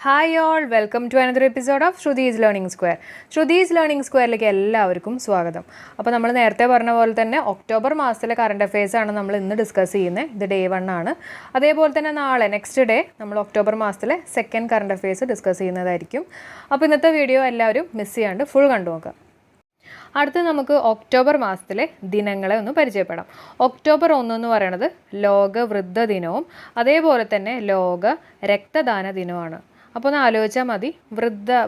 Hi all, welcome to another episode of Shruthi's learning square. Shruthi's learning സ്ക്വയറിലേക്ക് എല്ലാവർക്കും സ്വാഗതം. അപ്പോൾ നമ്മൾ നേരത്തെ പറഞ്ഞ പോലെ തന്നെ ഒക്ടോബർ മാസത്തിലെ കറണ്ട് അഫയേഴ്സ് ആണ് നമ്മൾ ഇന്ന് ഡിസ്കസ് ചെയ്യുന്നത്. ഇത് ഡേ 1 ആണ്. അതേപോലെ തന്നെ നാളെ നെക്സ്റ്റ് ഡേ നമ്മൾ ഒക്ടോബർ മാസത്തിലെ സെക്കൻഡ് കറണ്ട് അഫയേഴ്സ് ഡിസ്കസ് ചെയ്യുന്നതായിരിക്കും. അപ്പോൾ ഇന്നത്തെ വീഡിയോ എല്ലാവരും മിസ് ചെയ്യാണ്ട് ഫുൾ കണ്ടു നോക്കുക. അടുത്ത് നമുക്ക് ഒക്ടോബർ മാസത്തിലെ ദിനങ്ങളെ ഒന്ന് പരിചയപ്പെടാം. ഒക്ടോബർ 1 എന്ന് പറയുന്നത് ലോക വൃദ്ധ ദിനവും അതേപോലെ തന്നെ ലോക രക്തദാന ദിനവുമാണ്. അപ്പോൾ ഒന്ന് ആലോചിച്ചാൽ മതി,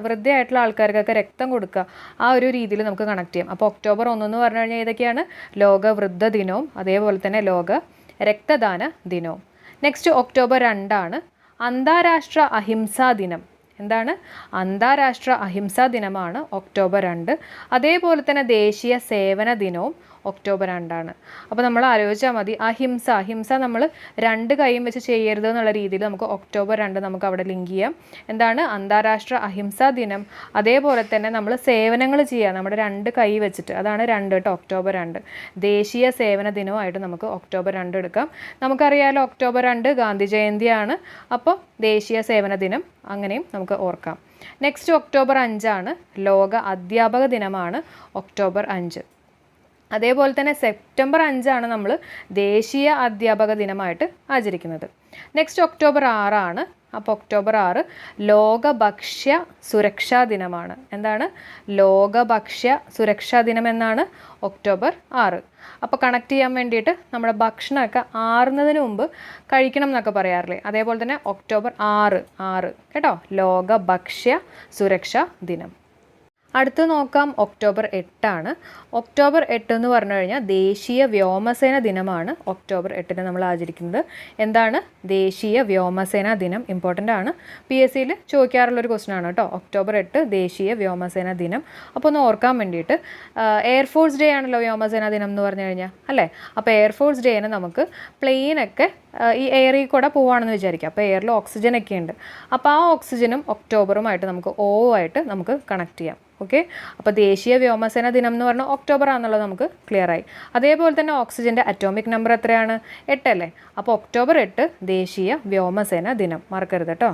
വൃദ്ധയായിട്ടുള്ള ആൾക്കാർക്കൊക്കെ രക്തം കൊടുക്കുക, ആ ഒരു രീതിയിൽ നമുക്ക് കണക്ട് ചെയ്യാം. അപ്പോൾ ഒക്ടോബർ 1 എന്ന് പറഞ്ഞു കഴിഞ്ഞാൽ ഏതൊക്കെയാണ്? ലോക വൃദ്ധ ദിനവും അതേപോലെ തന്നെ ലോക രക്തദാന ദിനവും. നെക്സ്റ്റ് ഒക്ടോബർ 2 ആണ് അന്താരാഷ്ട്ര അഹിംസാ ദിനം. എന്താണ്? അന്താരാഷ്ട്ര അഹിംസാ ദിനമാണ് ഒക്ടോബർ 2. അതേപോലെ തന്നെ ദേശീയ സേവന ദിനവും ഒക്ടോബർ 2 ആണ്. അപ്പോൾ നമ്മൾ ആലോചിച്ചാൽ മതി, അഹിംസ നമ്മൾ 2 കൈയും വെച്ച് ചെയ്യരുത് എന്നുള്ള രീതിയിൽ നമുക്ക് ഒക്ടോബർ 2 നമുക്ക് അവിടെ ലിങ്ക് ചെയ്യാം. എന്താണ്? അന്താരാഷ്ട്ര അഹിംസാ ദിനം. അതേപോലെ തന്നെ നമ്മൾ സേവനങ്ങൾ ചെയ്യുക നമ്മുടെ 2 കൈ വെച്ചിട്ട്, അതാണ് 2 കേട്ടോ, ഒക്ടോബർ 2. ദേശീയ സേവന ദിനമായിട്ട് നമുക്ക് ഒക്ടോബർ 2 എടുക്കാം. നമുക്കറിയാലോ ഒക്ടോബർ 2 ഗാന്ധി ജയന്തിയാണ്. അപ്പോൾ ദേശീയ സേവന ദിനം അങ്ങനെയും നമുക്ക് ഓർക്കാം. നെക്സ്റ്റ് ഒക്ടോബർ 5 ആണ് ലോക അധ്യാപക ദിനമാണ് ഒക്ടോബർ 5. അതേപോലെ തന്നെ സെപ്റ്റംബർ 5 ആണ് നമ്മൾ ദേശീയ അധ്യാപക ദിനമായിട്ട് ആചരിക്കുന്നത്. നെക്സ്റ്റ് ഒക്ടോബർ 6 ആണ്. അപ്പോൾ ഒക്ടോബർ 6 ലോക ഭക്ഷ്യ സുരക്ഷാ ദിനമാണ്. എന്താണ്? ലോക ഭക്ഷ്യ സുരക്ഷാ ദിനം എന്നാണ് ഒക്ടോബർ 6. അപ്പോൾ കണക്ട് ചെയ്യാൻ വേണ്ടിയിട്ട് നമ്മുടെ ഭക്ഷണമൊക്കെ ആറുന്നതിന് മുമ്പ് കഴിക്കണം എന്നൊക്കെ പറയാറില്ലേ, അതേപോലെ തന്നെ ഒക്ടോബർ 6 കേട്ടോ, ലോക ഭക്ഷ്യ സുരക്ഷാ ദിനം. അടുത്ത് നോക്കാം, ഒക്ടോബർ 8 ആണ്. ഒക്ടോബർ 8 എന്ന് പറഞ്ഞു കഴിഞ്ഞാൽ ദേശീയ വ്യോമസേന ദിനമാണ് ഒക്ടോബർ 8 നമ്മൾ ആചരിക്കുന്നത്. എന്താണ്? ദേശീയ വ്യോമസേന ദിനം. ഇമ്പോർട്ടൻ്റ് ആണ്, PSCയിൽ ചോദിക്കാറുള്ളൊരു ക്വസ്റ്റൻ ആണ് കേട്ടോ. ഒക്ടോബർ 8 ദേശീയ വ്യോമസേന ദിനം. അപ്പോൾ ഒന്ന് ഓർക്കാൻ വേണ്ടിയിട്ട്, എയർഫോഴ്സ് ഡേ ആണല്ലോ വ്യോമസേന ദിനം എന്ന് പറഞ്ഞു കഴിഞ്ഞാൽ, അല്ലേ? അപ്പോൾ എയർഫോഴ്സ് ഡേന് നമുക്ക് പ്ലെയിനൊക്കെ ഈ എയറിൽ കൂടെ പോവുകയാണെന്ന് വിചാരിക്കുക. അപ്പോൾ എയറിൽ ഓക്സിജനൊക്കെ ഉണ്ട്. അപ്പോൾ ആ ഓക്സിജനും ഒക്ടോബറുമായിട്ട് നമുക്ക് ആയിട്ട് നമുക്ക് കണക്ട് ചെയ്യാം. ഓക്കെ, അപ്പോൾ ദേശീയ വ്യോമസേന ദിനം എന്ന് പറഞ്ഞാൽ ഒക്ടോബർ ആണെന്നുള്ളത് നമുക്ക് ക്ലിയർ ആയി. അതേപോലെ തന്നെ ഓക്സിജൻ്റെ അറ്റോമിക് നമ്പർ എത്രയാണ്? 8 അല്ലേ? അപ്പോൾ ഒക്ടോബർ 8 ദേശീയ വ്യോമസേന ദിനം, മറക്കരുത് കേട്ടോ.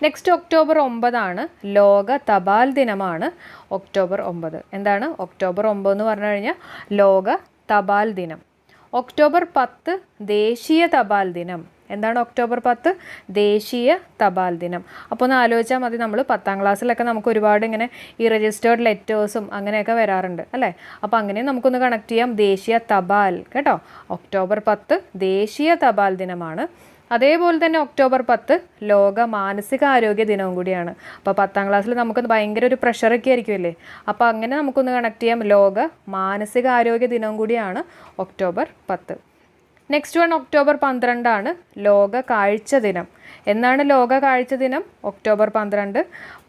നെക്സ്റ്റ് ഒക്ടോബർ 9 ആണ് ലോക തപാൽ ദിനമാണ് ഒക്ടോബർ 9. എന്താണ്? ഒക്ടോബർ 9 എന്ന് പറഞ്ഞു കഴിഞ്ഞാൽ ലോക തപാൽ ദിനം. ഒക്ടോബർ 10 ദേശീയ തപാൽ ദിനം. എന്താണ് ഒക്ടോബർ 10? ദേശീയ തപാൽ ദിനം. അപ്പോൾ ഒന്ന് ആലോചിച്ചാൽ മതി, നമ്മൾ 10ാം ക്ലാസ്സിലൊക്കെ നമുക്ക് ഒരുപാട് ഇങ്ങനെ ഈ രജിസ്റ്റേർഡ് ലെറ്റേഴ്സും അങ്ങനെയൊക്കെ വരാറുണ്ട്, അല്ലേ? അപ്പോൾ അങ്ങനെ നമുക്കൊന്ന് കണക്ട് ചെയ്യാം, ദേശീയ തപാൽ കേട്ടോ. ഒക്ടോബർ 10 ദേശീയ തപാൽ ദിനമാണ്. അതേപോലെ തന്നെ ഒക്ടോബർ 10 ലോക മാനസികാരോഗ്യ ദിനവും കൂടിയാണ്. അപ്പോൾ 10ാം ക്ലാസ്സിൽ നമുക്ക് ഭയങ്കര ഒരു പ്രഷറൊക്കെ ആയിരിക്കുമല്ലേ, അപ്പോൾ അങ്ങനെ നമുക്കൊന്ന് കണക്ട് ചെയ്യാം, ലോക മാനസികാരോഗ്യ ദിനവും കൂടിയാണ് ഒക്ടോബർ 10. നെക്സ്റ്റ് വൺ ഒക്ടോബർ 12 ആണ് ലോക കാഴ്ച ദിനം. എന്നാണ് ലോക കാഴ്ച ദിനം? ഒക്ടോബർ 12.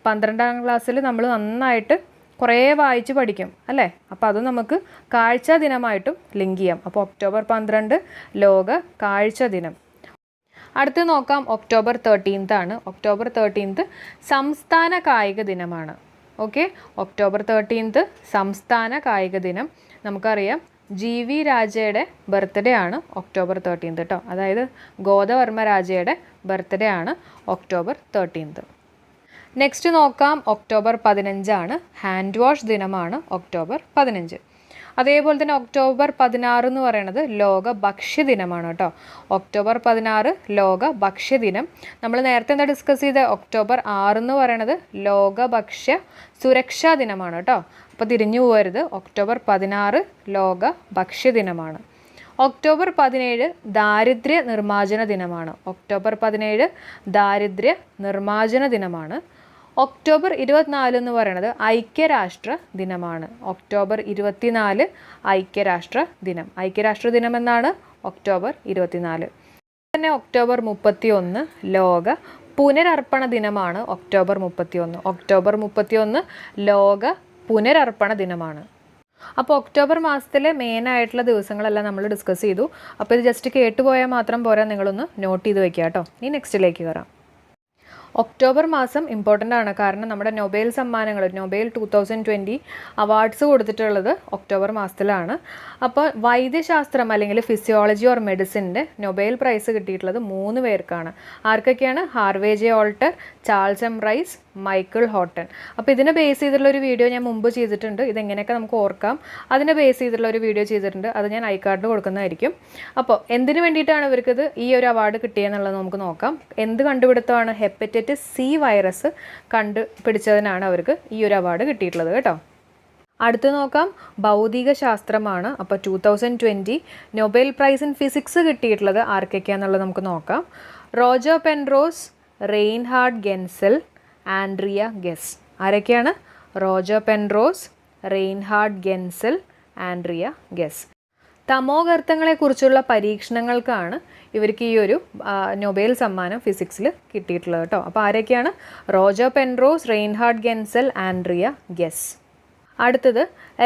12ാം ക്ലാസ്സിൽ നമ്മൾ നന്നായിട്ട് കുറേ വായിച്ച് പഠിക്കും, അല്ലേ? അപ്പോൾ അത് നമുക്ക് കാഴ്ച ദിനമായിട്ടും ലിങ്ക് ചെയ്യാം. അപ്പോൾ ഒക്ടോബർ 12 ലോക കാഴ്ച ദിനം. അടുത്ത് നോക്കാം, ഒക്ടോബർ 13 ആണ്. ഒക്ടോബർ 13 സംസ്ഥാന കായിക ദിനമാണ്. ഓക്കെ, ഒക്ടോബർ 13 സംസ്ഥാന കായിക ദിനം. നമുക്കറിയാം GV രാജയുടെ ബർത്ത്ഡേ ആണ് ഒക്ടോബർ 13 കേട്ടോ. അതായത് ഗോദവർമ്മ രാജയുടെ ബർത്ത്ഡേ ആണ് ഒക്ടോബർ 13. നെക്സ്റ്റ് നോക്കാം, ഒക്ടോബർ 15 ആണ് ഹാൻഡ് വാഷ് ദിനമാണ് ഒക്ടോബർ 15. അതേപോലെ തന്നെ ഒക്ടോബർ 16 എന്ന് പറയുന്നത് ലോക ഭക്ഷ്യ ദിനമാണ് കേട്ടോ. ഒക്ടോബർ 16 ലോക ഭക്ഷ്യ ദിനം. നമ്മൾ നേരത്തെ എന്താ ഡിസ്കസ് ചെയ്ത? ഒക്ടോബർ 6 എന്ന് പറയുന്നത് ലോക ഭക്ഷ്യ സുരക്ഷാ ദിനമാണ് കേട്ടോ. അപ്പോൾ തിരിഞ്ഞു പോകരുത്, ഒക്ടോബർ 16 ലോക ഭക്ഷ്യ ദിനമാണ്. ഒക്ടോബർ 17 ദാരിദ്ര്യ നിർമ്മാർജ്ജന ദിനമാണ്. ഒക്ടോബർ 17 ദാരിദ്ര്യ നിർമ്മാർജ്ജന ദിനമാണ്. ഒക്ടോബർ 24 എന്ന് പറയുന്നത് ഐക്യരാഷ്ട്ര ദിനമാണ്. ഒക്ടോബർ 24 ഐക്യരാഷ്ട്ര ദിനം. ഐക്യരാഷ്ട്ര ദിനം എന്നാണ് ഒക്ടോബർ 24. തന്നെ ഒക്ടോബർ 31 ലോക പുനരർപ്പണ ദിനമാണ്. ഒക്ടോബർ 31. ഒക്ടോബർ 31 ലോക പുനരർപ്പണ ദിനമാണ്. അപ്പോൾ ഒക്ടോബർ മാസത്തിലെ മെയിനായിട്ടുള്ള ദിവസങ്ങളെല്ലാം നമ്മൾ ഡിസ്കസ് ചെയ്തു. അപ്പോൾ ഇത് ജസ്റ്റ് കേട്ടുപോയാൽ മാത്രം പോരാ, നിങ്ങളൊന്ന് നോട്ട് ചെയ്ത് വയ്ക്കുക കേട്ടോ. ഇനി നെക്സ്റ്റിലേക്ക് കയറാം. ഒക്ടോബർ മാസം ഇമ്പോർട്ടൻ്റ് ആണ്, കാരണം നമ്മുടെ നൊബേൽ സമ്മാനങ്ങൾ, നൊബേൽ 2020 അവാർഡ്സ് കൊടുത്തിട്ടുള്ളത് ഒക്ടോബർ മാസത്തിലാണ്. അപ്പോൾ വൈദ്യശാസ്ത്രം അല്ലെങ്കിൽ ഫിസിയോളജി ഓർ മെഡിസിൻ്റെ നൊബേൽ പ്രൈസ് കിട്ടിയിട്ടുള്ളത് 3 പേർക്കാണ്. ആർക്കൊക്കെയാണ്? Harvey J Alter, Charles M Rice, Michael Houghton. അപ്പോൾ ഇതിനെ ബേസ് ചെയ്തിട്ടുള്ള ഒരു വീഡിയോ ഞാൻ മുമ്പ് ചെയ്തിട്ടുണ്ട്. ഇതെങ്ങനെയൊക്കെ നമുക്ക് ഓർക്കാം, അതിനെ ബേസ് ചെയ്തിട്ടുള്ള ഒരു വീഡിയോ ചെയ്തിട്ടുണ്ട്. അത് ഞാൻ ഐ കാർഡിൽ കൊടുക്കുന്നതായിരിക്കും. അപ്പോൾ എന്തിനു വേണ്ടിയിട്ടാണ് ഇവർക്കിത് ഈ ഒരു അവാർഡ് കിട്ടിയെന്നുള്ളത് നമുക്ക് നോക്കാം. എന്ത് കണ്ടുപിടുത്തമാണ്? ഹെപ്പറ്റൈറ്റിസ് സി വൈറസ് കണ്ടുപിടിച്ചതിനാണ് അവർക്ക് ഈ ഒരു അവാർഡ് കിട്ടിയിട്ടുള്ളത് കേട്ടോ. അടുത്ത് നോക്കാം, ഭൗതിക ശാസ്ത്രമാണ്. അപ്പോൾ 2020 നൊബേൽ പ്രൈസ് ഇൻ ഫിസിക്സ് കിട്ടിയിട്ടുള്ളത് ആർക്കൊക്കെയാണെന്നുള്ളത് നമുക്ക് നോക്കാം. Roger Penrose, Reinhard Genzel, Andrea Ghez. ആരൊക്കെയാണ്? Roger Penrose, Reinhard Genzel, Andrea Ghez. തമോഗർത്തങ്ങളെക്കുറിച്ചുള്ള പരീക്ഷണങ്ങൾക്കാണ് ഇവർക്ക് ഈ ഒരു നൊബേൽ സമ്മാനം ഫിസിക്സിൽ കിട്ടിയിട്ടുള്ളത് കേട്ടോ. അപ്പോൾ ആരൊക്കെയാണ്? Roger Penrose, Reinhard Genzel, Andrea Ghez. അടുത്തത്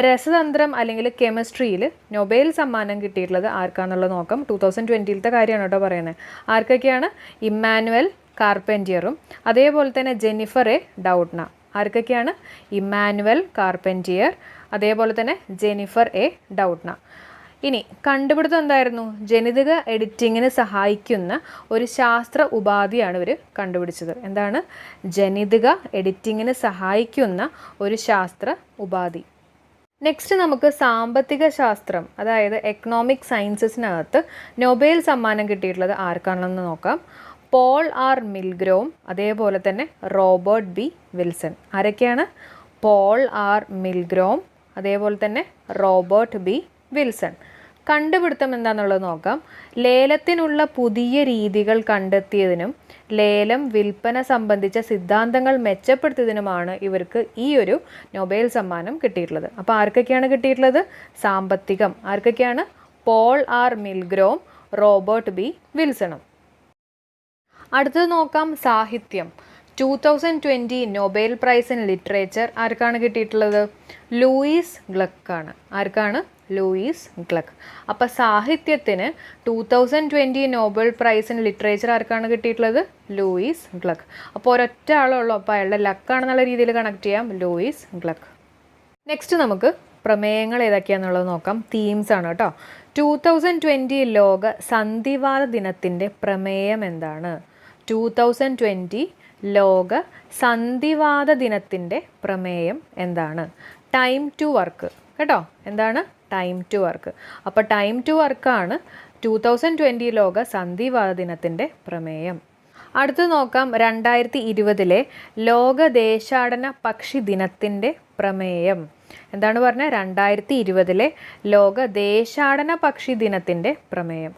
രസതന്ത്രം അല്ലെങ്കിൽ കെമിസ്ട്രിയിൽ നൊബേൽ സമ്മാനം കിട്ടിയിട്ടുള്ളത് ആർക്കാന്നുള്ളത് നോക്കാം. 2020 കാര്യമാണ് കേട്ടോ പറയുന്നത്. ആർക്കൊക്കെയാണ്? ഇമ്മാനുവൽ കാർപെൻറ്റിയറും അതേപോലെ തന്നെ ജെന്നിഫർ എ ഡൗട്ട്ന. ആർക്കൊക്കെയാണ്? ഇമ്മാനുവൽ കാർപെൻറ്റിയർ, അതേപോലെ തന്നെ ജെന്നിഫർ എ ഡൗട്ട്ന. ഇനി കണ്ടുപിടുത്തം എന്തായിരുന്നു? ജനിതക എഡിറ്റിങ്ങിന് സഹായിക്കുന്ന ഒരു ശാസ്ത്ര ഉപാധിയാണ് ഇവർ കണ്ടുപിടിച്ചത്. എന്താണ്? ജനിതക എഡിറ്റിങ്ങിന് സഹായിക്കുന്ന ഒരു ശാസ്ത്ര ഉപാധി. നെക്സ്റ്റ് നമുക്ക് സാമ്പത്തിക ശാസ്ത്രം, അതായത് എക്കണോമിക് സയൻസസിനകത്ത് നൊബേൽ സമ്മാനം കിട്ടിയിട്ടുള്ളത് ആർക്കാണെന്ന് നോക്കാം. പോൾ ആർ മിൽഗ്രോം, അതേപോലെ തന്നെ റോബർട്ട് ബി വിൽസൺ. ആരൊക്കെയാണ്? പോൾ ആർ മിൽഗ്രോം, അതേപോലെ തന്നെ റോബർട്ട് ബി വിൽസൺ. കണ്ടുപിടുത്തം എന്താണെന്നുള്ളത് നോക്കാം. ലേലത്തിനുള്ള പുതിയ രീതികൾ കണ്ടെത്തിയതിനും ലേലം വിൽപ്പന സംബന്ധിച്ച സിദ്ധാന്തങ്ങൾ മെച്ചപ്പെടുത്തിയതിനുമാണ് ഇവർക്ക് ഈ ഒരു നൊബേൽ സമ്മാനം കിട്ടിയിട്ടുള്ളത്. അപ്പോൾ ആർക്കൊക്കെയാണ് കിട്ടിയിട്ടുള്ളത്? സാമ്പത്തികം. ആർക്കൊക്കെയാണ്? Paul R Milgrom, Robert B വിൽസണും. അടുത്തത് നോക്കാം, സാഹിത്യം. 2020 നൊബേൽ പ്രൈസ് ഇൻ ലിറ്ററേച്ചർ ആർക്കാണ് കിട്ടിയിട്ടുള്ളത്? ലൂയിസ് ഗ്ലക്കാണ്. ആർക്കാണ്? ലൂയിസ് ഗ്ലക്ക്. അപ്പോൾ സാഹിത്യത്തിന് 2020 നൊബേൽ പ്രൈസ് ഇൻ ലിറ്ററേച്ചർ ആർക്കാണ് കിട്ടിയിട്ടുള്ളത്? ലൂയിസ് ഗ്ലക്ക്. അപ്പോൾ ഒരൊറ്റ ആളുള്ളൂ, അപ്പോൾ അയാളുടെ ലക്കാണെന്നുള്ള രീതിയിൽ കണക്ട് ചെയ്യാം, ലൂയിസ് ഗ്ലക്ക്. നെക്സ്റ്റ് നമുക്ക് പ്രമേയങ്ങൾ ഏതൊക്കെയാണെന്നുള്ളത് നോക്കാം. തീംസ് ആണ് കേട്ടോ. 2020 ലോക സന്ധിവാത ദിനത്തിൻ്റെ പ്രമേയം എന്താണ്? 2020 ലോക സന്ധിവാത ദിനത്തിൻ്റെ പ്രമേയം എന്താണ്? ടൈം ടു വർക്ക് കേട്ടോ. എന്താണ്? Time to work. അപ്പോൾ ടൈം ടു വർക്കാണ് 2020 ലോക സന്ധിവാത ദിനത്തിൻ്റെ പ്രമേയം. അടുത്ത് നോക്കാം, 2020 ലോക ദേശാടന പക്ഷി ദിനത്തിൻ്റെ പ്രമേയം എന്താണ് പറഞ്ഞത്? 2020 ലോക ദേശാടന പക്ഷി ദിനത്തിൻ്റെ പ്രമേയം.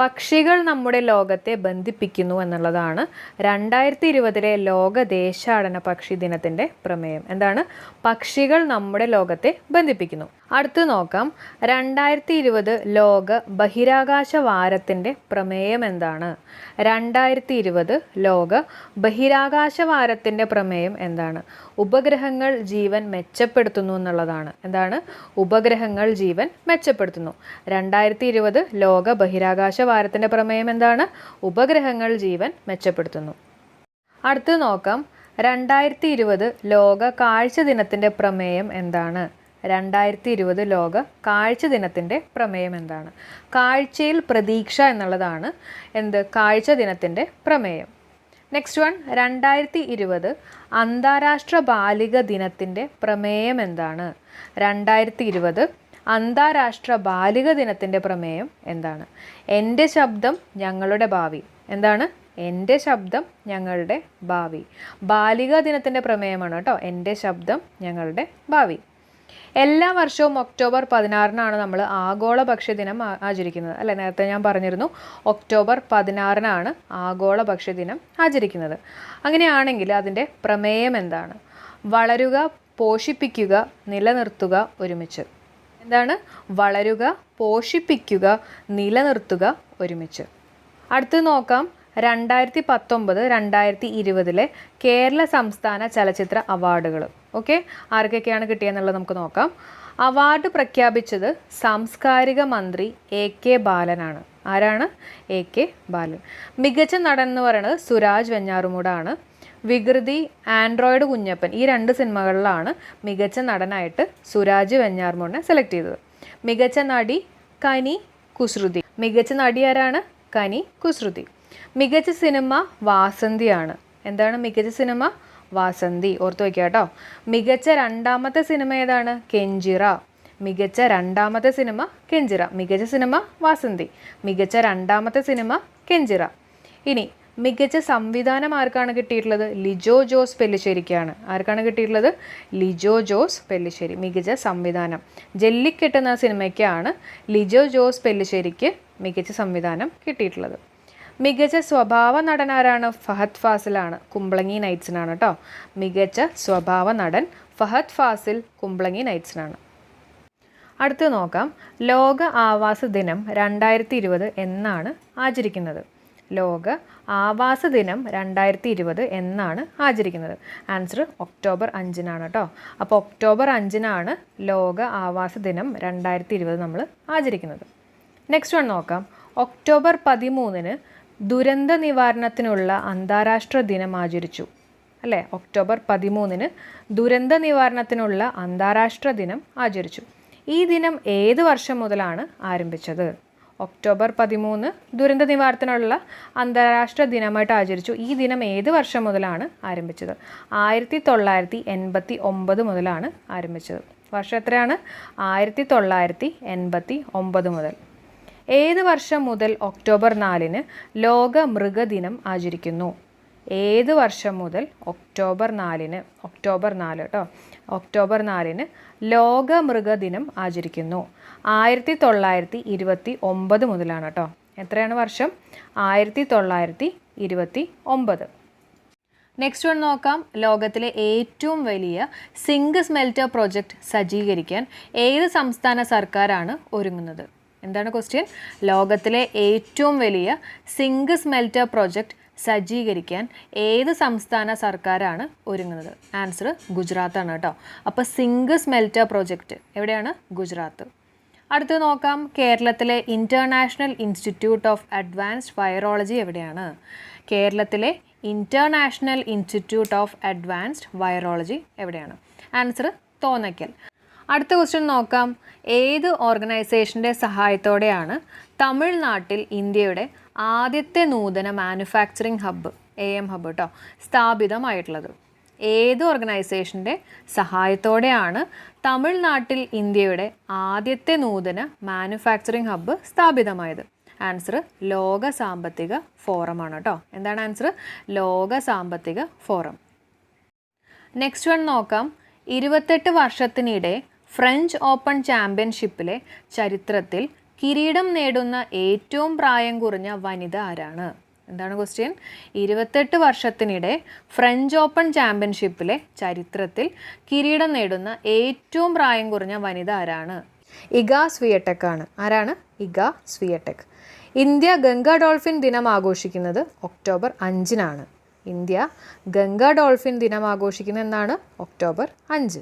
പക്ഷികൾ നമ്മുടെ ലോകത്തെ ബന്ധിപ്പിക്കുന്നു എന്നുള്ളതാണ് 2020 ലോക ദേശാടന പക്ഷി ദിനത്തിൻ്റെ പ്രമേയം. എന്താണ്? പക്ഷികൾ നമ്മുടെ ലോകത്തെ ബന്ധിപ്പിക്കുന്നു. അടുത്ത് നോക്കാം, 2020 ലോക ബഹിരാകാശ വാരത്തിൻ്റെ പ്രമേയം എന്താണ്? 2020 ലോക ബഹിരാകാശ വാരത്തിൻ്റെ പ്രമേയം എന്താണ്? ഉപഗ്രഹങ്ങൾ ജീവൻ മെച്ചപ്പെടുത്തുന്നു എന്നുള്ളതാണ്. എന്താണ്? ഉപഗ്രഹങ്ങൾ ജീവൻ മെച്ചപ്പെടുത്തുന്നു. 2020 ലോക ബഹിരാകാശ വാരത്തിൻ്റെ പ്രമേയം എന്താണ്? ഉപഗ്രഹങ്ങൾ ജീവൻ മെച്ചപ്പെടുത്തുന്നു. അടുത്ത് നോക്കാം, 2020 ലോക കാഴ്ച ദിനത്തിൻ്റെ പ്രമേയം എന്താണ്? 2020 ലോക കാഴ്ച ദിനത്തിൻ്റെ പ്രമേയം എന്താണ്? കാഴ്ചയിൽ പ്രതീക്ഷ എന്നുള്ളതാണ് എന്ത്? കാഴ്ച ദിനത്തിൻ്റെ പ്രമേയം. നെക്സ്റ്റ് വൺ, 2020 അന്താരാഷ്ട്ര ബാലിക ദിനത്തിൻ്റെ പ്രമേയം എന്താണ്? 2020 അന്താരാഷ്ട്ര ബാലിക ദിനത്തിൻ്റെ പ്രമേയം എന്താണ്? എൻ്റെ ശബ്ദം ഞങ്ങളുടെ ഭാവി. എന്താണ്? എൻ്റെ ശബ്ദം ഞങ്ങളുടെ ഭാവി. ബാലിക ദിനത്തിൻ്റെ പ്രമേയമാണ് കേട്ടോ, എൻ്റെ ശബ്ദം ഞങ്ങളുടെ ഭാവി. എല്ലാ വർഷവും ഒക്ടോബർ 16 നമ്മൾ ആഗോള ഭക്ഷ്യദിനം ആചരിക്കുന്നത് അല്ലേ? നേരത്തെ ഞാൻ പറഞ്ഞിരുന്നു ഒക്ടോബർ 16 ആഗോള ഭക്ഷ്യദിനം ആചരിക്കുന്നത്. അങ്ങനെയാണെങ്കിൽ അതിൻ്റെ പ്രമേയം എന്താണ്? വളരുക, പോഷിപ്പിക്കുക, നിലനിർത്തുക ഒരുമിച്ച്. എന്താണ്? വളരുക, പോഷിപ്പിക്കുക, നിലനിർത്തുക ഒരുമിച്ച്. അടുത്ത് നോക്കാം, 2019 2020 കേരള സംസ്ഥാന ചലച്ചിത്ര അവാർഡുകൾ. ഓക്കെ, ആർക്കൊക്കെയാണ് കിട്ടിയെന്നുള്ളത് നമുക്ക് നോക്കാം. അവാർഡ് പ്രഖ്യാപിച്ചത് സാംസ്കാരിക മന്ത്രി AK ബാലനാണ്. ആരാണ്? AK ബാലൻ. മികച്ച നടൻ എന്ന് പറയുന്നത് സുരാജ് വെഞ്ഞാറുമൂടാണ്. വികൃതി, ആൻഡ്രോയിഡ് കുഞ്ഞപ്പൻ ഈ 2 സിനിമകളിലാണ് മികച്ച നടനായിട്ട് സുരാജ് വെഞ്ഞാറമൂടിനെ സെലക്ട് ചെയ്തത്. മികച്ച നടി കനി കുസൃതി. മികച്ച നടി ആരാണ്? കനി കുസൃതി. മികച്ച സിനിമ വാസന്തിയാണ്. എന്താണ് മികച്ച സിനിമ? വാസന്തി. ഓർത്ത് വയ്ക്കുക കേട്ടോ. മികച്ച രണ്ടാമത്തെ സിനിമ ഏതാണ്? കെഞ്ചിറ. മികച്ച രണ്ടാമത്തെ സിനിമ കെഞ്ചിറ. മികച്ച സിനിമ വാസന്തി, മികച്ച രണ്ടാമത്തെ സിനിമ കെഞ്ചിറ. ഇനി മികച്ച സംവിധാനം ആർക്കാണ് കിട്ടിയിട്ടുള്ളത്? ലിജോ ജോസ് പെല്ലിശ്ശേരിക്കാണ്. ആർക്കാണ് കിട്ടിയിട്ടുള്ളത്? ലിജോ ജോസ് പെല്ലിശ്ശേരി. മികച്ച സംവിധാനം. ജല്ലിക്കെട്ട് എന്ന സിനിമയ്ക്കാണ് ലിജോ ജോസ് പെല്ലിശ്ശേരിക്ക് മികച്ച സംവിധാനം കിട്ടിയിട്ടുള്ളത്. മികച്ച സ്വഭാവ നടൻ ആരാണ്? ഫഹദ് ഫാസിലാണ്. കുമ്പളങ്ങി നൈറ്റ്സിനാണ് കേട്ടോ. മികച്ച സ്വഭാവ നടൻ ഫഹദ് ഫാസിൽ കുമ്പളങ്ങി നൈറ്റ്സിനാണ്. അടുത്ത് നോക്കാം, ലോക ആവാസ ദിനം 2020 എന്നാണ് ആചരിക്കുന്നത്? ലോക ആവാസ ദിനം 2020 എന്നാണ് ആചരിക്കുന്നത്? ആൻസർ ഒക്ടോബർ 5-നാണ് കേട്ടോ. അപ്പോൾ ഒക്ടോബർ 5-നാണ് ലോക ആവാസ ദിനം 2020 നമ്മൾ ആചരിക്കുന്നത്. നെക്സ്റ്റ് വൺ നോക്കാം. ഒക്ടോബർ 13-ന് ദുരന്ത നിവാരണത്തിനുള്ള അന്താരാഷ്ട്ര ദിനം ആചരിച്ചു അല്ലേ? ഒക്ടോബർ 13-ന് ദുരന്ത നിവാരണത്തിനുള്ള അന്താരാഷ്ട്ര ദിനം ആചരിച്ചു. ഈ ദിനം ഏത് വർഷം മുതലാണ് ആരംഭിച്ചത്? ഒക്ടോബർ 13 ദുരന്ത നിവാരണത്തിനുള്ള അന്താരാഷ്ട്ര ദിനമായിട്ട് ആചരിച്ചു. ഈ ദിനം ഏത് വർഷം മുതലാണ് ആരംഭിച്ചത്? 1989 മുതലാണ് ആരംഭിച്ചത്. വർഷം എത്രയാണ്? 1989 മുതൽ. ഏത് വർഷം മുതൽ ഒക്ടോബർ 4-ന് ലോക മൃഗദിനം ആചരിക്കുന്നു? ഏത് വർഷം മുതൽ ഒക്ടോബർ 4-ന്, ഒക്ടോബർ 4 കേട്ടോ, ഒക്ടോബർ 4-ന് ലോക മൃഗദിനം ആചരിക്കുന്നു? 1929 മുതലാണ് കേട്ടോ. എത്രയാണ് വർഷം? 1929. നെക്സ്റ്റ് വൺ നോക്കാം. ലോകത്തിലെ ഏറ്റവും വലിയ സിങ്ക് സ്മെൽറ്റർ പ്രോജക്റ്റ് സജ്ജീകരിക്കാൻ ഏത് സംസ്ഥാന സർക്കാരാണ് ഒരുങ്ങുന്നത്? എന്താണ് ക്വസ്റ്റ്യൻ? ലോകത്തിലെ ഏറ്റവും വലിയ സിങ്ക് സ്മെൽറ്റർ പ്രോജക്റ്റ് സജ്ജീകരിക്കാൻ ഏത് സംസ്ഥാന സർക്കാരാണ് ഒരുങ്ങുന്നത്? ആൻസർ ഗുജറാത്താണ് കേട്ടോ. അപ്പോൾ സിങ്ക് സ്മെൽറ്റർ പ്രോജക്റ്റ് എവിടെയാണ്? ഗുജറാത്ത്. അടുത്ത് നോക്കാം, കേരളത്തിലെ international institute of advanced virology എവിടെയാണ്? കേരളത്തിലെ international institute of advanced virology എവിടെയാണ്? ആൻസർ തോന്നയ്ക്കൽ. അടുത്ത ക്വസ്റ്റ്യൻ നോക്കാം. ഏത് ഓർഗനൈസേഷൻ്റെ സഹായത്തോടെയാണ് തമിഴ്നാട്ടിൽ ഇന്ത്യയുടെ ആദ്യത്തെ നൂതന മാനുഫാക്ചറിംഗ് ഹബ്ബ്, AM ഹബ്ബ് കേട്ടോ, സ്ഥാപിതമായിട്ടുള്ളത്? ഏത് ഓർഗനൈസേഷൻ്റെ സഹായത്തോടെയാണ് തമിഴ്നാട്ടിൽ ഇന്ത്യയുടെ ആദ്യത്തെ നൂതന മാനുഫാക്ചറിംഗ് ഹബ്ബ് സ്ഥാപിതമായത്? ആൻസർ ലോക സാമ്പത്തിക ഫോറമാണ് കേട്ടോ. എന്താണ് ആൻസർ? ലോക സാമ്പത്തിക ഫോറം. നെക്സ്റ്റ് വൺ നോക്കാം. 28 വർഷത്തിനിടെ ഫ്രഞ്ച് ഓപ്പൺ ചാമ്പ്യൻഷിപ്പിലെ ചരിത്രത്തിൽ കിരീടം നേടുന്ന ഏറ്റവും പ്രായം കുറഞ്ഞ വനിത ആരാണ്? എന്താണ് ക്വസ്റ്റ്യൻ? 28 വർഷത്തിനിടെ ഫ്രഞ്ച് ഓപ്പൺ ചാമ്പ്യൻഷിപ്പിലെ ചരിത്രത്തിൽ കിരീടം നേടുന്ന ഏറ്റവും പ്രായം കുറഞ്ഞ വനിത ആരാണ്? ഇഗ സ്വിയടെക് ആണ്. ആരാണ്? Iga Swiatek. India Ganga dolphin ദിനം ആഘോഷിക്കുന്നത് ഒക്ടോബർ 5-നാണ്. ഇന്ത്യ ഗംഗാ ഡോൾഫിൻ ദിനം ആഘോഷിക്കുന്നത് എന്നാണ്? ഒക്ടോബർ 5.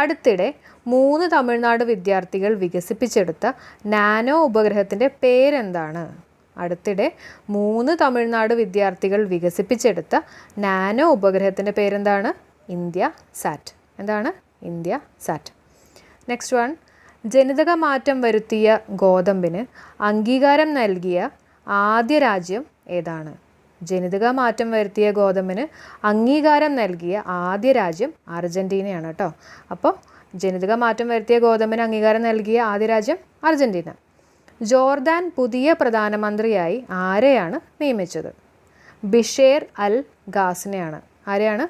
അടുത്തിടെ 3 തമിഴ്നാട് വിദ്യാർത്ഥികൾ വികസിപ്പിച്ചെടുത്ത നാനോ ഉപഗ്രഹത്തിൻ്റെ പേരെന്താണ്? അടുത്തിടെ 3 തമിഴ്നാട് വിദ്യാർത്ഥികൾ വികസിപ്പിച്ചെടുത്ത നാനോ ഉപഗ്രഹത്തിൻ്റെ പേരെന്താണ്? India sat. എന്താണ്? India sat. Next one. ജനിതക മാറ്റം വരുത്തിയ ഗോതമ്പിന് അംഗീകാരം നൽകിയ ആദ്യ രാജ്യം ഏതാണ്? ജനിതക മാറ്റം വരുത്തിയ ഗോതമ്പിന് അംഗീകാരം നൽകിയ ആദ്യ രാജ്യം അർജൻറ്റീനയാണ് കേട്ടോ. അപ്പോൾ ജനിതക മാറ്റം വരുത്തിയ ഗോതമ്പിന് അംഗീകാരം നൽകിയ ആദ്യ രാജ്യം അർജൻറ്റീന. ജോർദാൻ പുതിയ പ്രധാനമന്ത്രിയായി ആരെയാണ് നിയമിച്ചത്? ബിഷേർ അൽ ഗാസിനെയാണ്. ആരെയാണ്?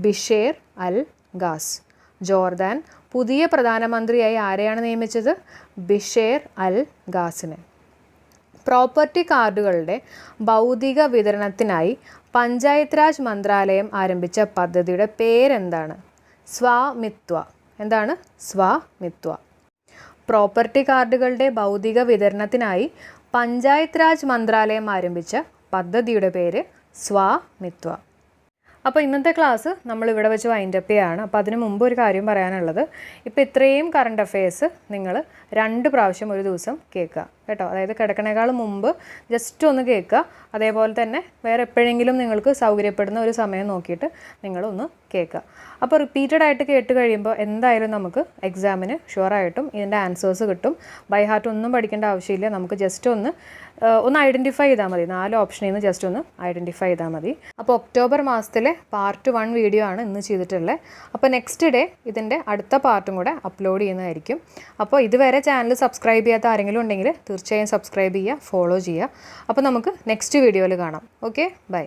ബിഷേർ അൽ ഗാസ്. ജോർദാൻ പുതിയ പ്രധാനമന്ത്രിയായി ആരെയാണ് നിയമിച്ചത്? ബിഷേർ അൽ ഗാസിനെ. പ്രോപ്പർട്ടി കാർഡുകളുടെ ഭൗതിക വിതരണത്തിനായി പഞ്ചായത്ത് രാജ് മന്ത്രാലയം ആരംഭിച്ച പദ്ധതിയുടെ പേരെന്താണ്? സ്വാമിത്വ. എന്താണ്? സ്വാമിത്വ. പ്രോപ്പർട്ടി കാർഡുകളുടെ ഭൗതിക വിതരണത്തിനായി പഞ്ചായത്ത് രാജ് മന്ത്രാലയം ആരംഭിച്ച പദ്ധതിയുടെ പേര് സ്വാമിത്വ. അപ്പോൾ ഇന്നത്തെ ക്ലാസ് നമ്മൾ ഇവിടെ വെച്ച് വൈൻഡ് അപ്പ് ചെയ്യുകയാണ്. അപ്പോൾ അതിന് മുമ്പ് ഒരു കാര്യം പറയാനുള്ളത്, ഇപ്പോൾ ഇത്രയും കറണ്ട് അഫെയർസ് നിങ്ങൾ 2 പ്രാവശ്യം ഒരു ദിവസം കേൾക്കുക കേട്ടോ. അതായത് കിടക്കണേക്കാൾ മുമ്പ് ജസ്റ്റ് ഒന്ന് കേൾക്കുക. അതേപോലെ തന്നെ വേറെ എപ്പോഴെങ്കിലും നിങ്ങൾക്ക് സൗകര്യപ്പെടുന്ന ഒരു സമയം നോക്കിയിട്ട് നിങ്ങളൊന്ന് കേൾക്കുക. അപ്പോൾ റിപ്പീറ്റഡ് ആയിട്ട് കേട്ട് കഴിയുമ്പോൾ എന്തായാലും നമുക്ക് എക്സാമിന് ഷുവറായിട്ടും ഇതിൻ്റെ ആൻസേഴ്സ് കിട്ടും. ബൈ ഹാർട്ട് ഒന്നും പഠിക്കേണ്ട ആവശ്യമില്ല. നമുക്ക് ജസ്റ്റ് ഒന്ന് ഐഡൻറ്റിഫൈ ചെയ്താൽ മതി. 4 ഓപ്ഷനിൽ നിന്ന് ജസ്റ്റ് ഒന്ന് ഐഡൻറ്റിഫൈ ചെയ്താൽ മതി. അപ്പോൾ ഒക്ടോബർ മാസത്തിലെ പാർട്ട് 1 വീഡിയോ ആണ് ഇന്ന് ചെയ്തിട്ടുള്ളത്. അപ്പോൾ നെക്സ്റ്റ് ഡേ ഇതിൻ്റെ അടുത്ത പാർട്ടും കൂടെ അപ്ലോഡ് ചെയ്യുന്നതായിരിക്കും. അപ്പോൾ ഇതുവരെ ചാനൽ സബ്സ്ക്രൈബ് ചെയ്യാത്ത ആരെങ്കിലും ഉണ്ടെങ്കിൽ തീർച്ചയായും സബ്സ്ക്രൈബ് ചെയ്യുക, ഫോളോ ചെയ്യുക. അപ്പോൾ നമുക്ക് നെക്സ്റ്റ് വീഡിയോയിൽ കാണാം. Okay, by.